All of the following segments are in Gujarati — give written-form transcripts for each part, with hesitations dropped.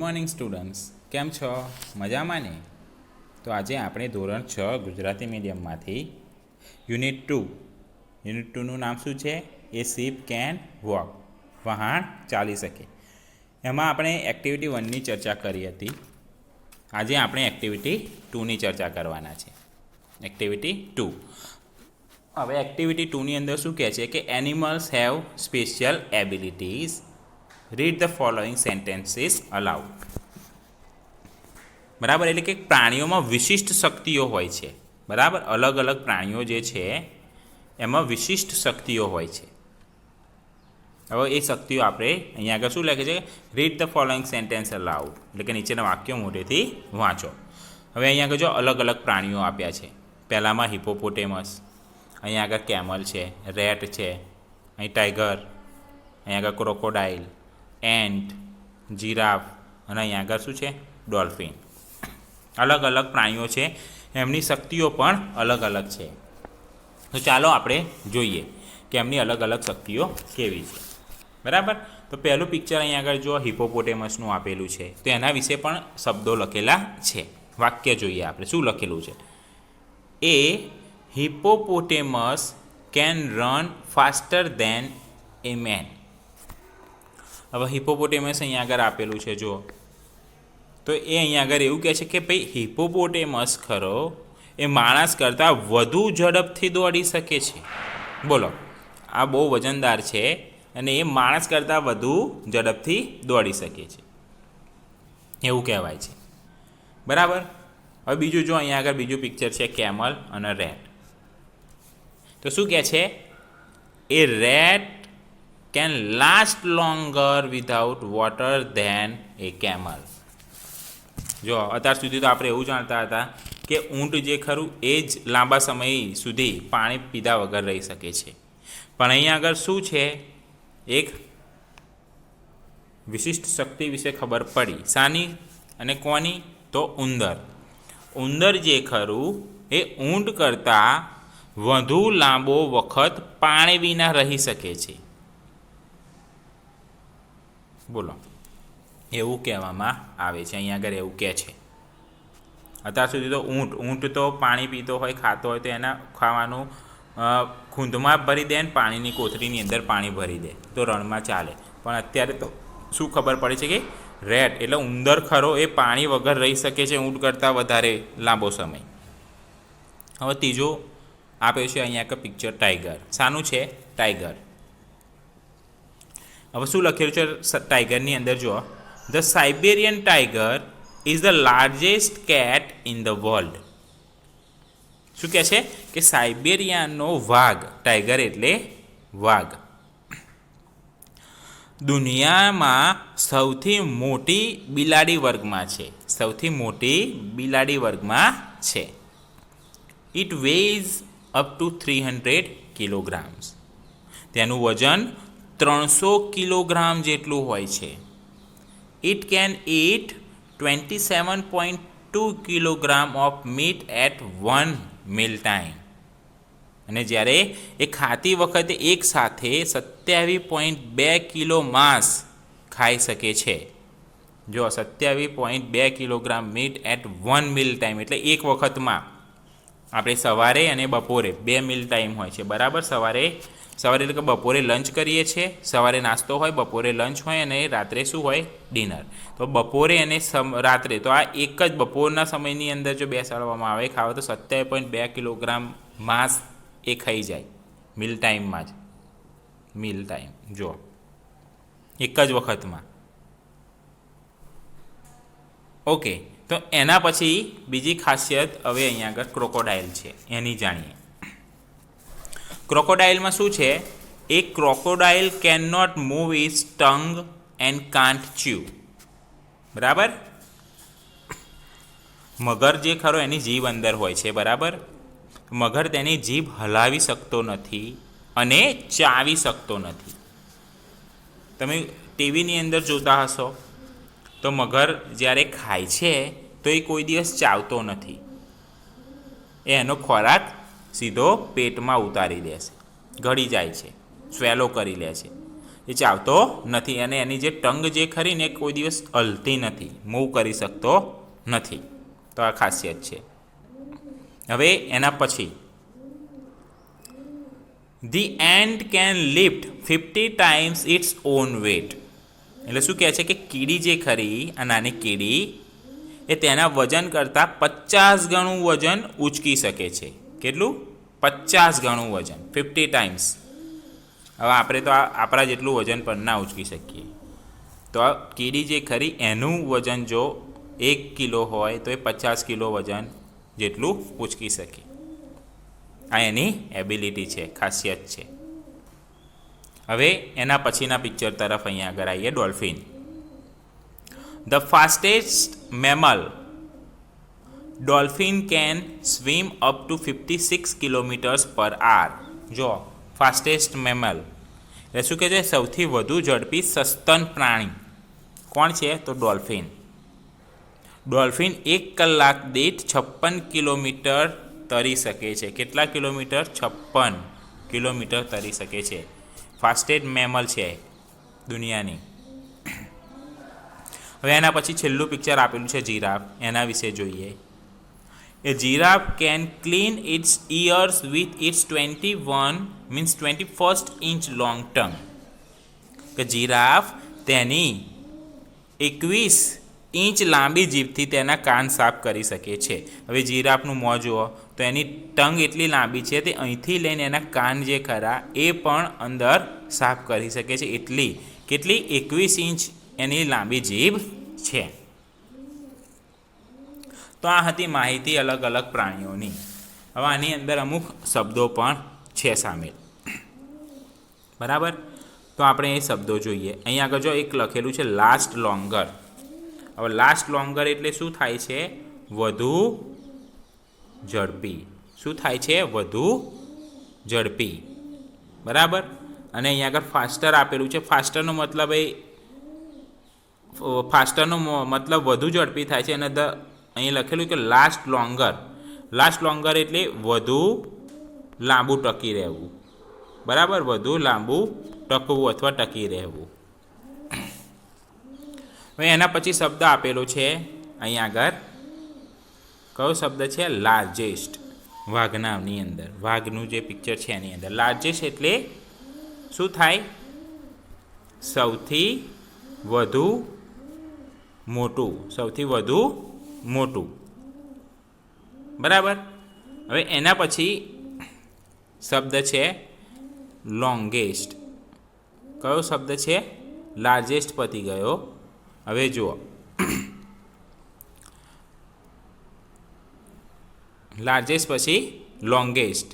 મોર્નિંગ સ્ટુડન્ટ્સ, કેમ છો? મજામાં ને? તો આજે આપણે ધોરણ 6 ગુજરાતી મીડિયમમાંથી યુનિટ 2નું નામ શું છે? એ શીપ કેન વોક, વહાણ ચાલી શકે. એમાં આપણે એક્ટિવિટી 1ની ચર્ચા કરી હતી. આજે આપણે એક્ટિવિટી 2ની ચર્ચા કરવાના છે. એક્ટિવિટી 2. હવે એક્ટિવિટી 2ની અંદર શું કહે છે કે animals have special abilities. Read the following sentences allowed. બરાબર, એટલે કે પ્રાણીઓમાં વિશિષ્ટ શક્તિઓ હોય છે. બરાબર, અલગ અલગ પ્રાણીઓ જે છે એમાં વિશિષ્ટ શક્તિઓ હોય છે. હવે એ શક્તિઓ આપણે અહીંયા આગળ શું લખે છે? Read the following sentence allowed, એટલે કે નીચેના વાક્યો મોઢેથી વાંચો. હવે અહીંયા આગળ જો અલગ અલગ પ્રાણીઓ આપ્યા છે. પહેલામાં હિપોપોટેમસ, અહીંયા આગળ કેમલ છે, રેટ છે, અહીં ટાઈગર, અહીંયા આગળ ક્રોકોડાઇલ, એન્ટ, જીરાફ અને અહીંયા આગળ શું છે? ડોલ્ફિન. અલગ અલગ પ્રાણીઓ છે, એમની શક્તિઓ પણ અલગ અલગ છે. તો ચાલો આપણે જોઈએ કે એમની અલગ અલગ શક્તિઓ કેવી છે. બરાબર, તો પહેલું પિક્ચર અહીંયા આગળ જો હિપોપોટેમસનું આપેલું છે, તો એના વિશે પણ શબ્દો લખેલા છે. વાક્ય જોઈએ આપણે શું લખેલું છે. A hippopotamus can run faster than a man. હવે હિપોપોટેમસ અહીંયા આગળ આપેલું છે જો, તો એ અહીંયા આગળ એવું કહે છે કે ભાઈ હિપોપોટેમસ ખરો એ માણસ કરતાં વધુ ઝડપથી દોડી શકે છે. બોલો, આ બહુ વજનદાર છે અને એ માણસ કરતાં વધુ ઝડપથી દોડી શકે છે એવું કહેવાય છે. બરાબર, હવે બીજું જો અહીંયા આગળ બીજું પિક્ચર છે કેમલ અને રેટ. તો શું કહે છે? એ rate can last longer without water than a camel. જો અત્યાર સુધી તો આપણે એવું જાણતા હતા કે ઊંટ જે ખરું એ જ લાંબા સમય સુધી પાણી પીધા વગર રહી શકે છે, પણ અહીંયા આગળ શું છે? એક વિશિષ્ટ શક્તિ વિશે ખબર પડી. શાની અને કોની? તો ઉંદર. ઉંદર જે ખરું એ ઊંટ કરતાં વધુ લાંબો વખત પાણી વિના રહી શકે છે. બોલો, એવું કહેવામાં આવે છે. અહીંયા આગળ એવું કહે છે. અત્યાર સુધી તો ઊંટ તો પાણી પીતો હોય, ખાતો હોય તો એના ખાવાનું ખૂંદમાં ભરી દે ને પાણીની કોથળીની અંદર પાણી ભરી દે તો રણમાં ચાલે. પણ અત્યારે તો શું ખબર પડે છે કે રેટ એટલે ઉંદર ખરો એ પાણી વગર રહી શકે છે ઊંટ કરતાં વધારે લાંબો સમય. હવે ત્રીજો આપે છે અહીંયા આગળ પિક્ચર ટાઈગર. શાનું છે? ટાઈગર. હવે શું લખેલું છે ટાઈગરની અંદર? જો, the Siberian tiger is the largest cat in the world. શું કહે છે કે સાઇબેરિયાનો વાઘ, ટાઈગર એટલે વાઘ, દુનિયામાં સૌથી મોટી બિલાડી વર્ગમાં છે. સૌથી મોટી બિલાડી વર્ગમાં છે. It weighs up to 300 kilograms. તેનું વજન 300 કિલોગ્રામ જેટલું હોય છે. It can eat 27.2 kilogram of meat at 1 meal time. અને જ્યારે એ ખાતી વખતે એક સાથે 27.2 કિલો માંસ ખાઈ શકે છે. જો 27.2 kilogram meat at 1 meal time એટલે એક વખતમાં. આપણે સવારે અને બપોરે 2 મીલ ટાઈમ હોય છે. બરાબર, સવારે એટલે કે બપોરે લંચ કરીએ છીએ. સવારે નાસ્તો હોય, બપોરે લંચ હોય અને રાત્રે શું હોય? ડિનર. તો બપોરે અને રાત્રે તો આ એક જ બપોરના સમયની અંદર જો બેસાડવામાં આવે ખાવા તો 27.2 કિલોગ્રામ માંસ એ ખાઈ જાય મીલ ટાઈમમાં જ. મીલ ટાઈમ જો એક જ વખતમાં. ઓકે, તો એના પછી બીજી ખાસિયત હવે અહીંયા આગળ ક્રોકોડાઇલ છે, એની જાણીએ. ક્રોકોડાઇલમાં શું છે? A crocodile can not move its tongue and can't chew. બરાબર, મગર જે ખરો એની જીભ અંદર હોય છે. બરાબર, મગર તેની જીભ હલાવી શકતો નથી અને ચાવી શકતો નથી. તમે ટીવીની અંદર જોતા હશો તો મગર જ્યારે ખાય છે તો એ કોઈ દિવસ ચાવતો નથી. એનો ખોરાક સીધો પેટમાં ઉતારી દે છે, ગળી જાય છે, સ્વેલો કરી લે છે. એ ચાવતો નથી અને એની જે ટંગ જે ખરી ને કોઈ દિવસ હલતી નથી, મૂવ કરી શકતો નથી. તો આ ખાસિયત છે. હવે એના પછી the ant can lift 50 times its own weight. એટલે શું કહે છે કે કીડી જે ખરી, આ નાની કીડી, એ તેના વજન કરતાં 50 ગણું વજન ઉચકી શકે છે. કેટલું? 50 ગણું વજન, 50 ટાઈમ્સ. હવે આપણે તો આપણા જેટલું વજન પણ ના ઉચકી શકીએ. તો આ કીડી જે ખરી એનું વજન જો 1 કિલો હોય તો એ 50 કિલો વજન જેટલું ઉચકી શકે. આ એની એબિલિટી છે, ખાસિયત છે. હવે એના પછીના પિક્ચર તરફ અહીંયા આગળ આવીએ. Dolphin. The fastest mammal dolphin can swim up to 56 kilometers per hour. જો ફાસ્ટેસ્ટ મેમલ એટલે શું કહે છે? સૌથી વધુ ઝડપી સસ્તન પ્રાણી કોણ છે? તો ડોલ્ફિન. ડોલ્ફિન 1 કલાક દીઠ 56 કિલોમીટર તરી શકે છે. કેટલા કિલોમીટર? 56 કિલોમીટર તરી શકે છે. ફાસ્ટેસ્ટ મેમલ છે દુનિયાની. હવે એના પછી છેલ્લું પિક્ચર આપેલું છે જીરાફ. એના વિશે જોઈએ. A giraffe can clean its ears with its 21st inch long tongue. કે જીરાફ તેની 21 ઇંચ લાંબી જીભથી તેના કાન સાફ કરી શકે છે. હવે જીરાફનું મોં જુઓ તો એની ટંગ એટલી લાંબી છે તે અહીંથી લઈને એના કાન જે ખરા એ પણ અંદર સાફ કરી શકે છે. એટલી કેટલી? 21 ઇંચ એની લાંબી જીભ છે. તો આ હતી માહિતી અલગ અલગ પ્રાણીઓની. હવે આની અંદર અમુક શબ્દો પણ છે સામેલ. બરાબર? તો આપણે એ શબ્દો જોઈએ. અહીંયા આગળ જો એક લખેલું છે લાસ્ટ લોંગર. હવે લાસ્ટ લોંગર એટલે શું થાય છે? વધુ ઝડપી. શું થાય છે? વધુ ઝડપી. બરાબર? અને અહીંયા આગળ ફાસ્ટર આપેલું છે. ફાસ્ટરનો મતલબ વધુ ઝડપી થાય છે. અને અહીં લખેલું કે લાસ્ટ લોંગર. લાસ્ટ લોંગર એટલે વધુ લાંબુ ટકી રહેવું. બરાબર? વધુ લાંબુ ટકવું અથવા ટકી રહેવું. હવે એના પછી શબ્દ આપેલો છે અહીં આગળ. કયો શબ્દ છે? લાર્જેસ્ટ. વાઘનાની અંદર, વાઘનું જે પિક્ચર છે એની અંદર લાર્જેસ્ટ એટલે શું થાય? સૌથી વધુ મોટું. સૌથી વધુ મોટું. બરાબર? હવે એના પછી શબ્દ છે લોંગેસ્ટ. કયો શબ્દ છે? લાર્જેસ્ટ પતી ગયો. હવે જુઓ, લાર્જેસ્ટ પછી લોંગેસ્ટ.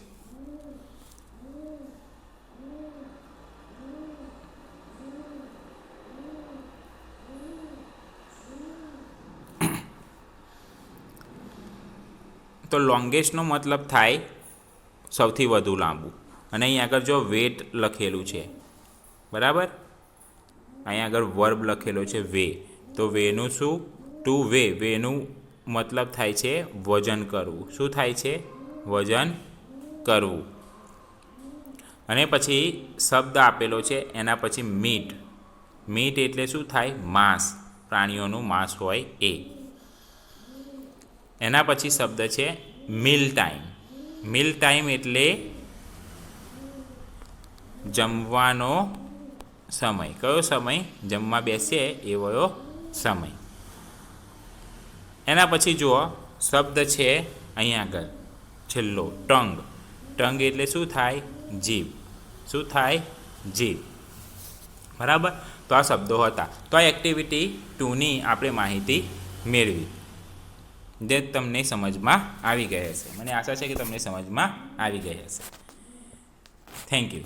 તો લોંગેસ્ટનો મતલબ થાય સૌથી વધુ લાંબુ. અને અહીં આગળ જો વેટ લખેલું છે. બરાબર? અહીંયા આગળ વર્બ લખેલો છે વે. તો વેનું શું? Two way. વેનું મતલબ થાય છે વજન કરવું. શું થાય છે? વજન કરવું. અને પછી શબ્દ આપેલો છે એના પછી મીટ. મીટ એટલે શું થાય? માંસ. પ્રાણીઓનું માંસ હોય એ. એના પછી શબ્દ છે મીલ ટાઈમ. મીલ ટાઈમ એટલે જમવાનો સમય. કયો સમય? જમવા બેસે એવો સમય. એના પછી જુઓ શબ્દ છે અહીં આગળ છેલ્લો ટંગ. ટંગ એટલે શું થાય? જીભ. શું થાય? જીભ. બરાબર? તો આ શબ્દો હતા. તો આ એક્ટિવિટી 2ની આપણે માહિતી મેળવી જે તમને સમજમાં આવી ગઈ હશે. મને આશા છે કે તમને સમજમાં આવી ગઈ હશે. Thank you.